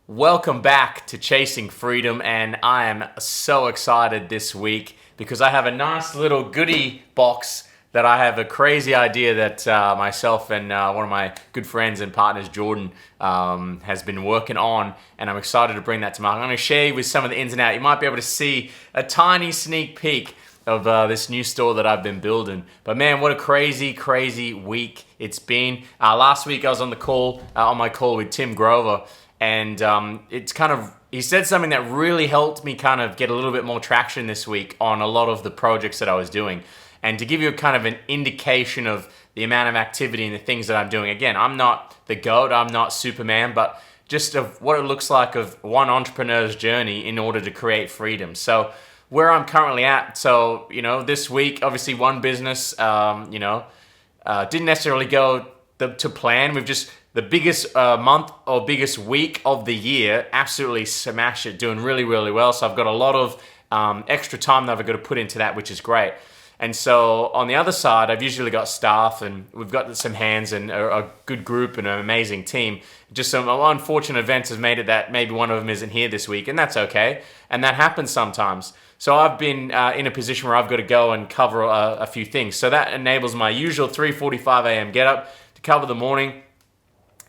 Welcome back to Chasing Freedom, and I am so excited this week because I have a nice little goodie box that I have a crazy idea that myself and one of my good friends and partners, Jordan, has been working on, and I'm excited to bring that to market. I'm going to share with some of the ins and outs. You might be able to see a tiny sneak peek of this new store that I've been building. But man, what a crazy week it's been. Last week I was on my call with Tim Grover, and he said something that really helped me kind of get a little bit more traction this week on a lot of the projects that I was doing. And to give you kind of an indication of the amount of activity and the things that I'm doing. Again, I'm not the GOAT, I'm not Superman, but just of what it looks like of one entrepreneur's journey in order to create freedom. So where I'm currently at, this week, obviously one business, didn't necessarily go to plan. We've just, the biggest month or biggest week of the year, absolutely smashed it, doing really well. So I've got a lot of extra time that I've got to put into that, which is great. And so on the other side, I've usually got staff, and we've got some hands and a good group and an amazing team. Just some unfortunate events has made it that maybe one of them isn't here this week, and that's okay. And that happens sometimes. So I've been in a position where I've got to go and cover a few things. So that enables my usual 3:45 a.m. get up to cover the morning,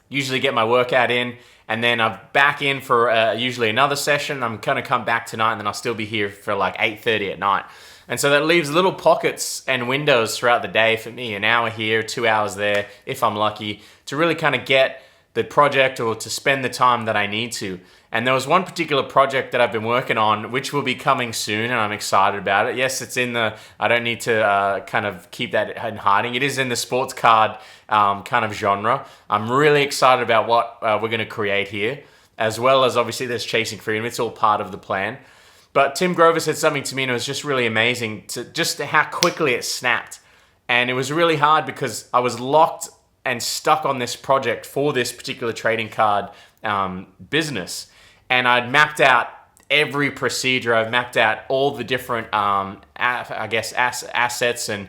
usually get my workout in, and then I'm back in for usually another session. I'm going to come back tonight, and then I'll still be here for like 8:30 at night. And so that leaves little pockets and windows throughout the day for me, an hour here, 2 hours there, if I'm lucky, to really kind of get the project or to spend the time that I need to. And there was one particular project that I've been working on, which will be coming soon, and I'm excited about it. Yes, it's I don't need to kind of keep that in hiding. It is in the sports card kind of genre. I'm really excited about what we're going to create here, as well as obviously there's Chasing Freedom. It's all part of the plan. But Tim Grover said something to me, and it was just really amazing to just how quickly it snapped. And it was really hard because I was locked and stuck on this project for this particular trading card business. And I'd mapped out every procedure. I've mapped out all the different, assets and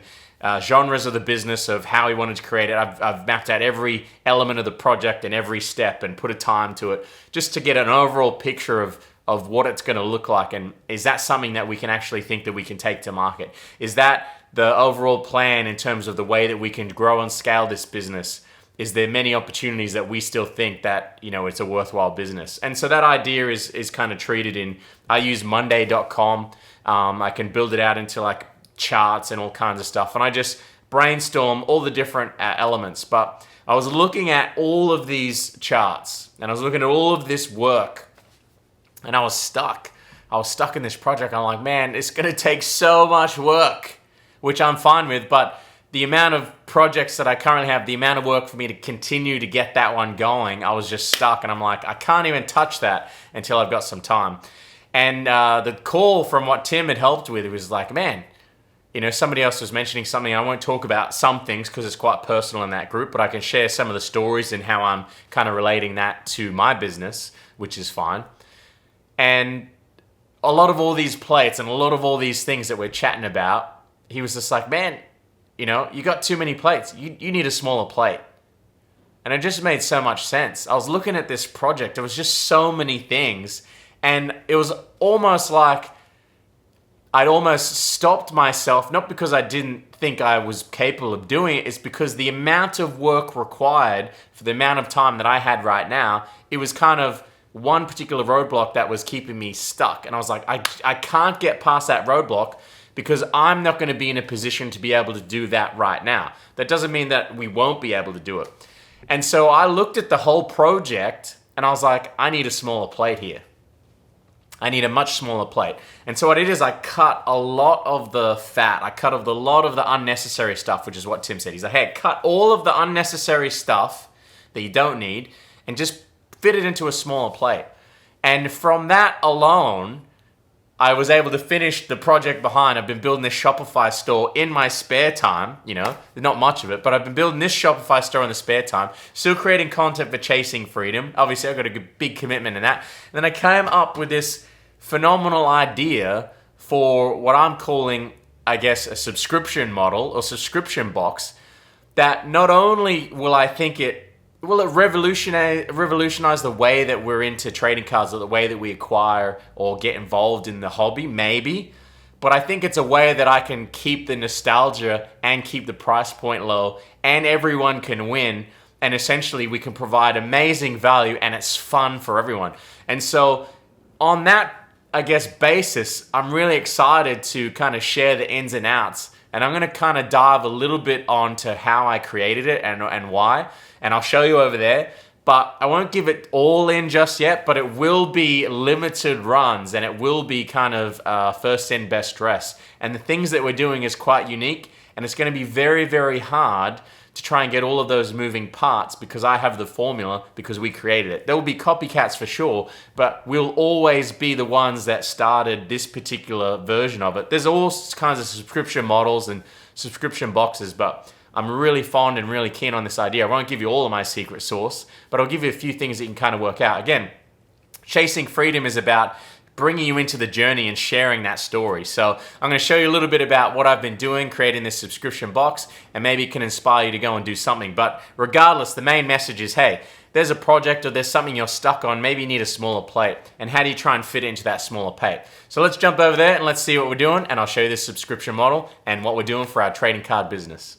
genres of the business of how he wanted to create it. I've mapped out every element of the project and every step and put a time to it just to get an overall picture of what it's going to look like. And is that something that we can actually think that we can take to market? Is that the overall plan in terms of the way that we can grow and scale this business? Is there many opportunities that we still think that, it's a worthwhile business? And so that idea is kind of treated in, I use Mailday.com. I can build it out into like charts and all kinds of stuff. And I just brainstorm all the different elements. But I was looking at all of these charts, and I was looking at all of this work, and I was stuck. I was stuck in this project. I'm like, man, it's going to take so much work, which I'm fine with. But the amount of projects that I currently have, the amount of work for me to continue to get that one going, I was just stuck. And I'm like, I can't even touch that until I've got some time. And the call from what Tim had helped with, it was like, man, somebody else was mentioning something. I won't talk about some things because it's quite personal in that group, but I can share some of the stories and how I'm kind of relating that to my business, which is fine. And a lot of all these plates and a lot of all these things that we're chatting about, he was just like, man, you got too many plates. You need a smaller plate. And it just made so much sense. I was looking at this project. There was just so many things. And it was almost like I'd almost stopped myself, not because I didn't think I was capable of doing it. It's because the amount of work required for the amount of time that I had right now, it was kind of one particular roadblock that was keeping me stuck. And I was like, I can't get past that roadblock because I'm not going to be in a position to be able to do that right now. That doesn't mean that we won't be able to do it. And so I looked at the whole project and I was like, I need a smaller plate here. I need a much smaller plate. And so what I did is I cut a lot of the fat. I cut a lot of the unnecessary stuff, which is what Tim said. He's like, hey, cut all of the unnecessary stuff that you don't need and just fit it into a smaller plate. And from that alone, I was able to finish the project behind. I've been building this Shopify store in my spare time, not much of it, but I've been building this Shopify store in the spare time, still creating content for Chasing Freedom. Obviously, I've got a big commitment in that. And then I came up with this phenomenal idea for what I'm calling, I guess, a subscription model or subscription box that not only will I think it Will it revolutionize the way that we're into trading cards, or the way that we acquire or get involved in the hobby? Maybe. But I think it's a way that I can keep the nostalgia and keep the price point low, and everyone can win. And essentially we can provide amazing value, and it's fun for everyone. And so on that, I guess, basis, I'm really excited to kind of share the ins and outs. And I'm going to kind of dive a little bit onto how I created it and why. And I'll show you over there. But I won't give it all in just yet, but it will be limited runs, and it will be kind of first in, best dress. And the things that we're doing is quite unique, and it's going to be very, very hard to try and get all of those moving parts, because I have the formula, because we created it. There will be copycats for sure, but we'll always be the ones that started this particular version of it. There's all kinds of subscription models and subscription boxes, but I'm really fond and really keen on this idea. I won't give you all of my secret sauce, but I'll give you a few things that you can kind of work out. Again, chasing freedom is about bringing you into the journey and sharing that story. So I'm going to show you a little bit about what I've been doing, creating this subscription box, and maybe it can inspire you to go and do something. But regardless, the main message is, hey, there's a project or there's something you're stuck on, maybe you need a smaller plate, and how do you try and fit it into that smaller plate? So let's jump over there and let's see what we're doing, and I'll show you this subscription model and what we're doing for our trading card business.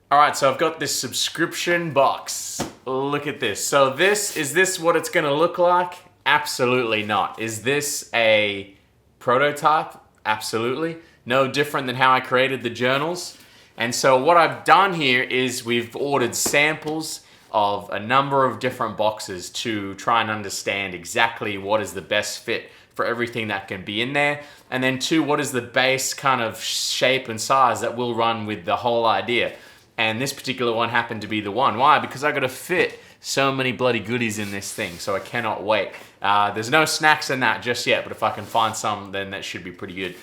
All right, so I've got this subscription box. Look at this. So is this what it's going to look like? Absolutely not. Is this a prototype? Absolutely. No different than how I created the journals. And so what I've done here is we've ordered samples of a number of different boxes to try and understand exactly what is the best fit for everything that can be in there. And then two, what is the base kind of shape and size that will run with the whole idea. And this particular one happened to be the one. Why? Because I got to fit so many bloody goodies in this thing, so I cannot wait. There's no snacks in that just yet, but if I can find some, then that should be pretty good.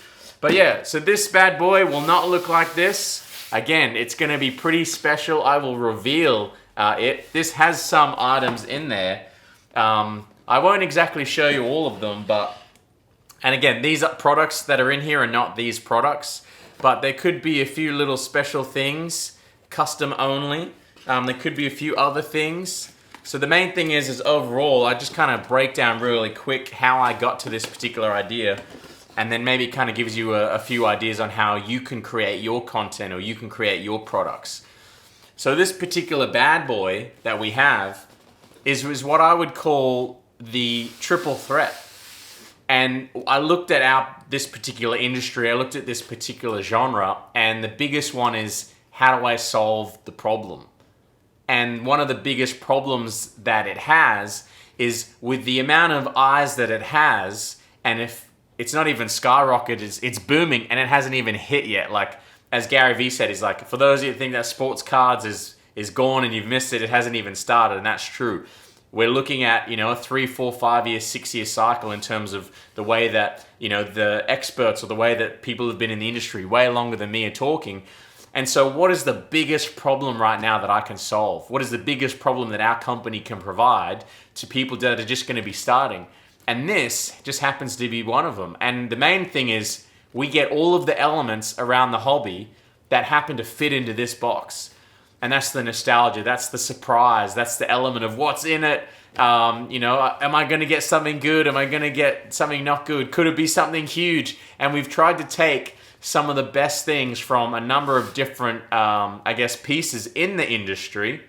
But yeah, so this bad boy will not look like this. Again, it's going to be pretty special. I will reveal it. This has some items in there. I won't exactly show you all of them, but... And again, these are products that are in here are not these products, but there could be a few little special things, custom only. There could be a few other things. So the main thing is overall, I just kind of break down really quick how I got to this particular idea, and then maybe it kind of gives you a few ideas on how you can create your content or you can create your products. So this particular bad boy that we have is what I would call the triple threat. And I looked at this particular industry, I looked at this particular genre, and the biggest one is, how do I solve the problem? And one of the biggest problems that it has is with the amount of eyes that it has, and if it's not even skyrocketed, it's booming, and it hasn't even hit yet. Like, as Gary Vee said, he's like, for those of you that think that sports cards is gone and you've missed it, it hasn't even started, and that's true. We're looking at, a 3, 4, 5 year, 6 year cycle in terms of the way that, the experts or the way that people have been in the industry way longer than me are talking. And so what is the biggest problem right now that I can solve? What is the biggest problem that our company can provide to people that are just going to be starting? And this just happens to be one of them. And the main thing is we get all of the elements around the hobby that happen to fit into this box. And that's the nostalgia, that's the surprise, that's the element of what's in it. Am I going to get something good? Am I going to get something not good? Could it be something huge? And we've tried to take some of the best things from a number of different, pieces in the industry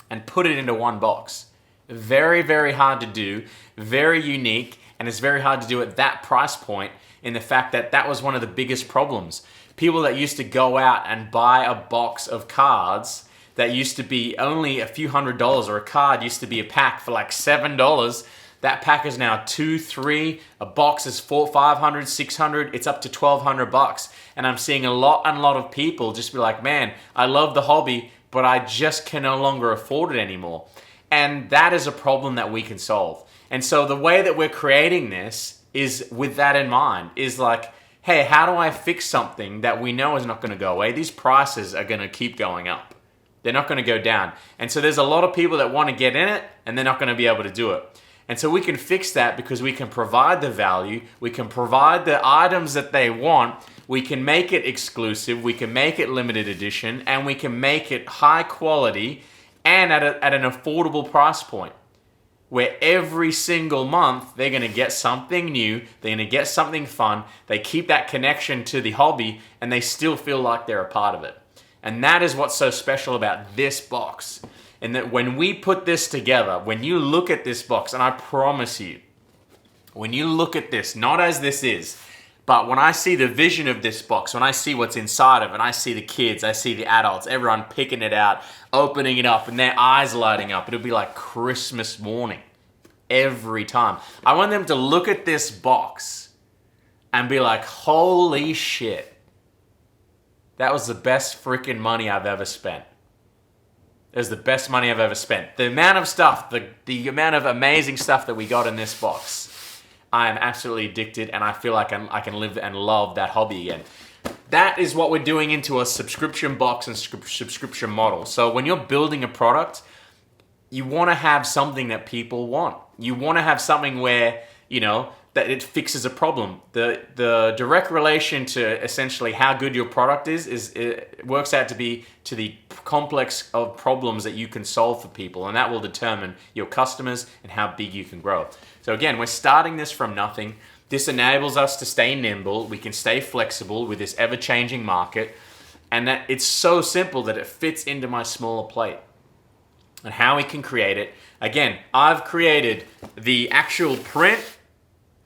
and put it into one box. Very, very hard to do, very unique, and it's very hard to do at that price point, in the fact that that was one of the biggest problems. People that used to go out and buy a box of cards that used to be only a few $100s, or a card used to be a pack for like $7. That pack is now $200, $300. A box is $400, $500, $600. It's up to $1,200. And I'm seeing a lot of people just be like, man, I love the hobby, but I just can no longer afford it anymore. And that is a problem that we can solve. And so the way that we're creating this is with that in mind, is like, hey, how do I fix something that we know is not going to go away? These prices are going to keep going up. They're not going to go down. And so there's a lot of people that want to get in it, and they're not going to be able to do it. And so we can fix that because we can provide the value, we can provide the items that they want, we can make it exclusive, we can make it limited edition, and we can make it high quality and at an affordable price point, where every single month they're going to get something new, they're going to get something fun, they keep that connection to the hobby, and they still feel like they're a part of it. And that is what's so special about this box. And that when we put this together, when you look at this box, and I promise you, when you look at this, not as this is, but when I see the vision of this box, when I see what's inside of it, and I see the kids, I see the adults, everyone picking it out, opening it up, and their eyes lighting up, it'll be like Christmas morning every time. I want them to look at this box and be like, holy shit, that was the best freaking money I've ever spent. It was the best money I've ever spent. The amount of stuff, the amount of amazing stuff that we got in this box, I am absolutely addicted, and I feel like I can live and love that hobby again. That is what we're doing into a subscription box and subscription model. So when you're building a product, you want to have something that people want. You want to have something where, that it fixes a problem. The direct relation to essentially how good your product is it works out to be to the complex of problems that you can solve for people, and that will determine your customers and how big you can grow. So again, we're starting this from nothing. This enables us to stay nimble. We can stay flexible with this ever-changing market, and that it's so simple that it fits into my smaller plate. And how we can create it. Again, I've created the actual print.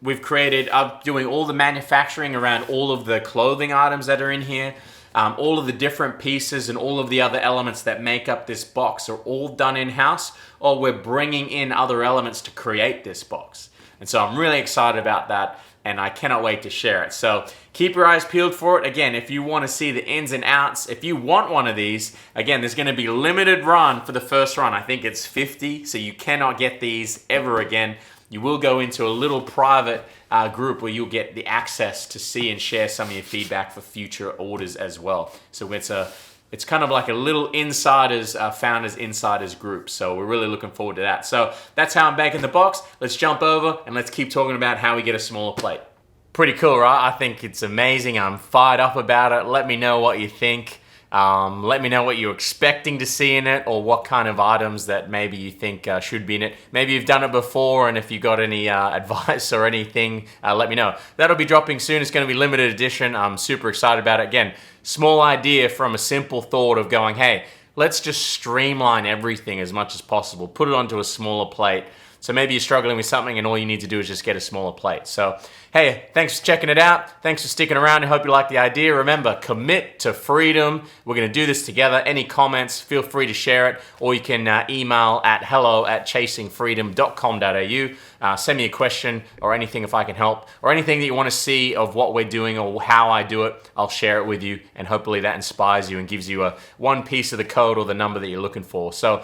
I'm doing all the manufacturing around all of the clothing items that are in here. All of the different pieces and all of the other elements that make up this box are all done in-house, or we're bringing in other elements to create this box. And so I'm really excited about that, and I cannot wait to share it. So keep your eyes peeled for it. Again, if you want to see the ins and outs, if you want one of these, again, there's going to be limited run for the first run. I think it's 50, so you cannot get these ever again. You will go into a little private group where you'll get the access to see and share some of your feedback for future orders as well. So it's kind of like a little founders insiders group. So we're really looking forward to that. So that's how I'm baking the box. Let's jump over and let's keep talking about how we get a smaller plate. Pretty cool, right? I think it's amazing. I'm fired up about it. Let me know what you think. Let me know what you're expecting to see in it, or what kind of items that maybe you think should be in it. Maybe you've done it before, and if you got any advice or anything, let me know. That'll be dropping soon. It's going to be limited edition. I'm super excited about it. Again, small idea from a simple thought of going, hey, let's just streamline everything as much as possible. Put it onto a smaller plate. So maybe you're struggling with something and all you need to do is just get a smaller plate. So, hey, thanks for checking it out. Thanks for sticking around. I hope you like the idea. Remember, commit to freedom. We're going to do this together. Any comments, feel free to share it, or you can email at hello@chasingfreedom.com.au. Send me a question or anything if I can help, or anything that you want to see of what we're doing or how I do it. I'll share it with you, and hopefully that inspires you and gives you one piece of the code or the number that you're looking for. So,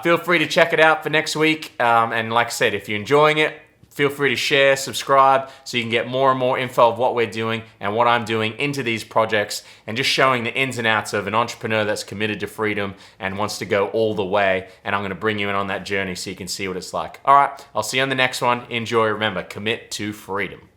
feel free to check it out for next week. And like I said, if you're enjoying it, feel free to share, subscribe, so you can get more and more info of what we're doing and what I'm doing into these projects, and just showing the ins and outs of an entrepreneur that's committed to freedom and wants to go all the way. And I'm going to bring you in on that journey so you can see what it's like. All right, I'll see you on the next one. Enjoy. Remember, commit to freedom.